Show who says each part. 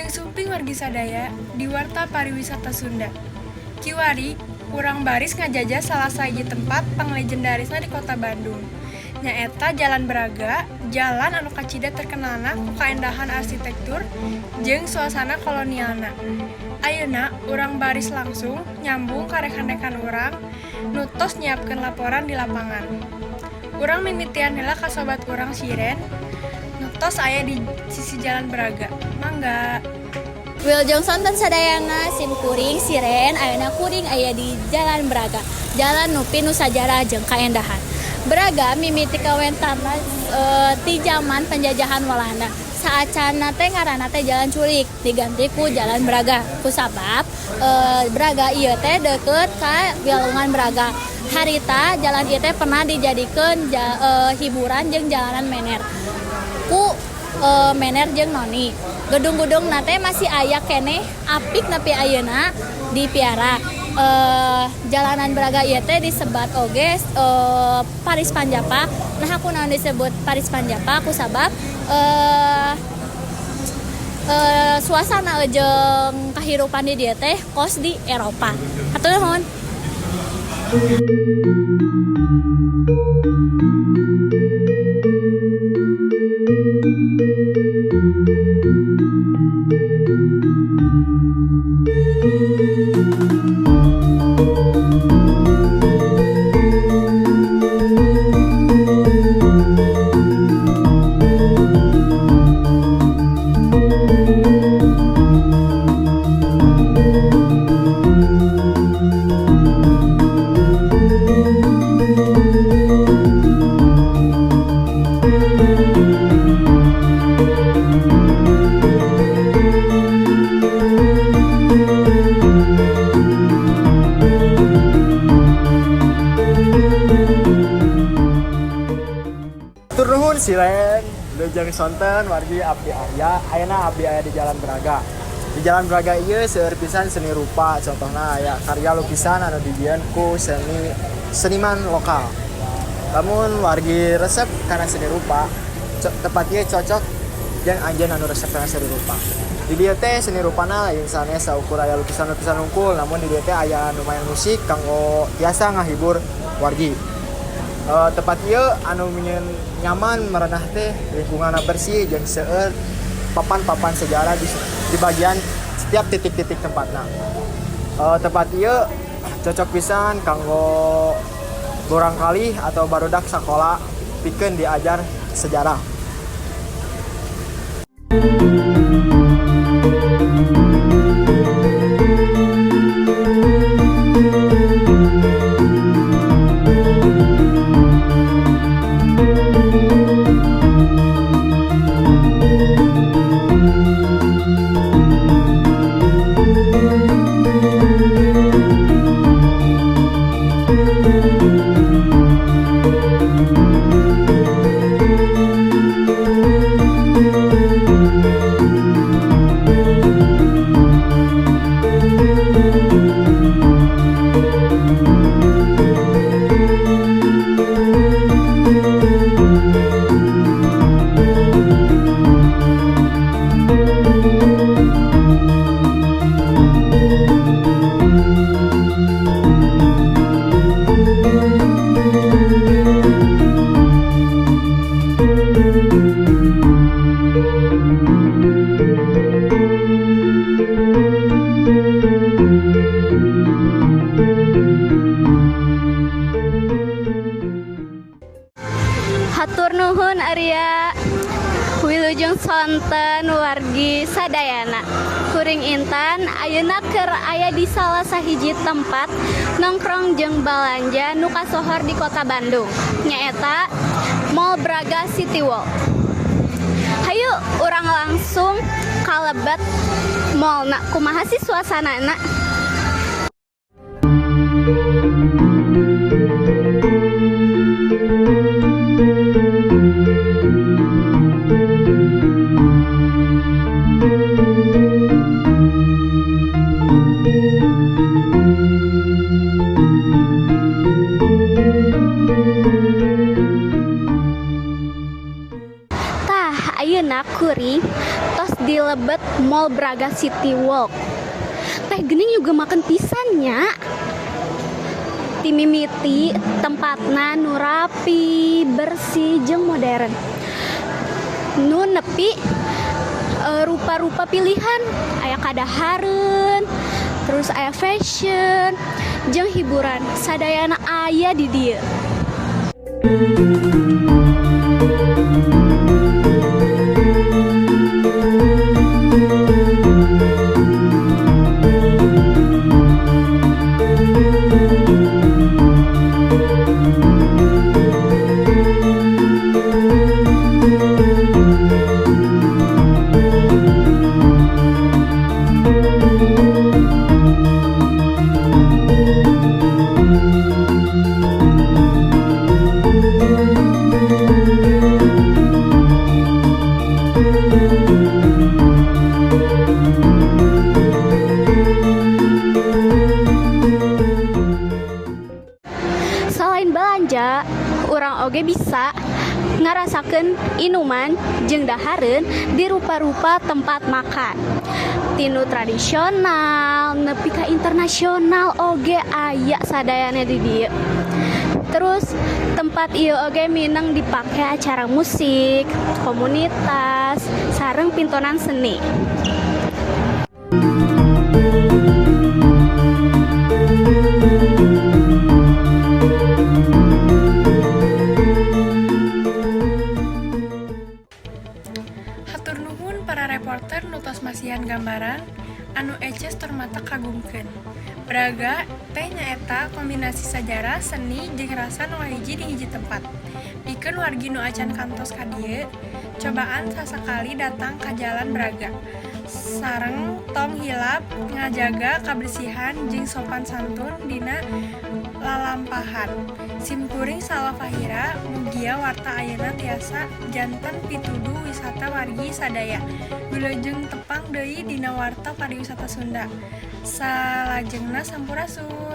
Speaker 1: Jeung sumping wargi sadaya di Warta Pariwisata Sunda. Kiwari, urang baris ngajajah salah sahiji tempat panglegendarisna di kota Bandung. Nyaeta Jalan Braga, jalan anu kacida terkenalna ku kaendahan arsitektur jeung suasana kolonialna. Ayeuna urang baris langsung nyambung ka rekan-rekan urang nu tos nyiapkeun laporan di lapangan. Urang mimitian heula ka sobat urang siren nu tos aya di sisi Jalan Braga. Mangga.
Speaker 2: Wilujeng sonten sadayana sim kuring siren ayeuna kuring aya di Jalan Braga. Jalan nu pinuh sajarah jeung kaendahan. Braga mimiti kawentarna ti zaman penjajahan Walanda. Saacana teh ngaranna teh Jalan Curik diganti ku Jalan Braga. Kusabab Braga ieu teh deukeut ka Wilungan Braga. Harita jalan ieu teh pernah dijadikeun hiburan jeung jalanan mener. Ku mener jeung noni. Gedung-gedung nate masih aya keneh apik nepi ayeuna dipiara. Jalanan Braga ieu teh disebat oge Paris Panjapa. Nah kunaon disebut Paris Panjapa kusabab suasana jeung kahirupan di dieu teh kos di Eropa. Hatur nuhun.
Speaker 3: Turnuhun siren, leujeung sonten wargi abdi aya, ayeuna abdi aya di Jalan Braga. Di Jalan Braga ieu seueur pisan seni rupa, contohna aya karya lukisan anu dijieun ku seniman lokal. Lamun wargi resep kana seni rupa, tempat ieu cocok jeung anjeun anu resep kana seni rupa. Di dieu teh seni rupana lain sanes saukur aya lukisan-lukisan unggul, namun di dieu teh aya anu main musik kanggo tiasa ngahibur wargi. Tempat ieu anu nyaman merenah teh lingkunganna bersih jeung seueur papan-papan sejarah di bagian setiap titik-titik tempatna. Tempat ieu cocok pisan kanggo borang kalih atau barudak sakola pikeun diajar sejarah.
Speaker 2: Hatur nuhun Arya. Wilujeng sonten wargi sadayana. Kuring Intan ayeuna keur aya di salah sahiji tempat nongkrong jeung balanja nu kasohor di kota Bandung. Nyaeta Mall Braga City Walk. Hayu urang langsung kalebet mallna. Kumaha sih suasanana? disebut Mall Braga City Walk. Teh gening juga makan pisannya. Timimiti tempatna nu rapi, bersih jeung modern. Nu nepi rupa-rupa pilihan, aya kadahareun, terus aya fashion, jeung hiburan sadayana aya di dieu. Selain belanja, urang oge bisa ngarasakeun inuman jeung dahareun di rupa-rupa tempat makan. Tinu tradisional nepi ka internasional oge aya sadayana di dieu. Terus tempat ieu oge mineng dipake acara musik, komunitas, sareng pintonan seni.
Speaker 1: Hatur nuhun para reporter nutos masihan gambaran anu eces tur mata kagumkeun. Braga teh nyaeta kombinasi sajarah, seni, jeung rasa nu hiji di hiji tempat. Pikeun wargi nu acan kantos ka dieu, cobaan sasakali datang ka Jalan Braga. Sareng tong hilap ngajaga kabersihan jeung sopan santun dina lalampahan. Simkuring Salafahira mugia warta ayeuna tiasa janten pituduh wisata wargi sadaya. Wilujeng tepang deui dina warta pariwisata Sunda. Salajengna sampurasun.